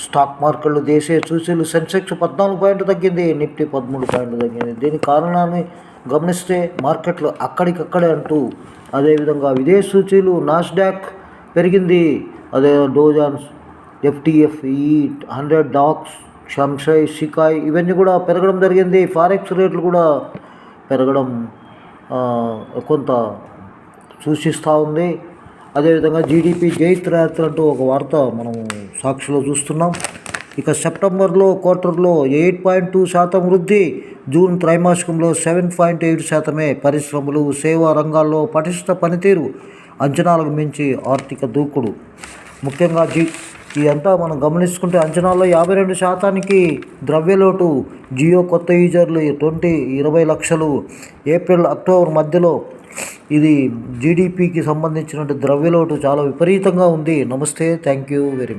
Stock మార్కెట్లు దేశీయ సూచీలు సెన్సెక్స్ 14 పాయింట్లు తగ్గింది, నిఫ్టీ 13 పాయింట్లు తగ్గింది. దీని కారణాన్ని గమనిస్తే మార్కెట్లు అక్కడికక్కడే అంటూ, అదేవిధంగా విదేశీ సూచీలు నాస్డాక్ పెరిగింది, అదే డోజాన్స్, FTSE 100, డాక్స్, షంఘై, షికాయ్ ఇవన్నీ కూడా పెరగడం జరిగింది. ఫారెక్స్ రేట్లు కూడా పెరగడం కొంత సూచిస్తూ ఉంది. అదేవిధంగా జీడిపి జైత్రయాత్ర అంటూ ఒక వార్త మనం సాక్షిలో చూస్తున్నాం. ఇక సెప్టెంబర్లో క్వార్టర్లో 8.2% వృద్ధి, జూన్ త్రైమాసికంలో 7.7%. పరిశ్రమలు, సేవా రంగాల్లో పటిష్ట పనితీరు, అంచనాలకు మించి ఆర్థిక దూకుడు. ముఖ్యంగా ఇదంతా మనం గమనించుకుంటే అంచనాల్లో 52% ద్రవ్యలోటు. జియో కొత్త యూజర్లు 20 లక్షలు. ఏప్రిల్ అక్టోబర్ మధ్యలో ఇది జీడిపికి సంబంధించిన ద్రవ్యలోటు చాలా విపరీతంగా ఉంది. నమస్తే, థ్యాంక్ యూ వెరీ మచ్.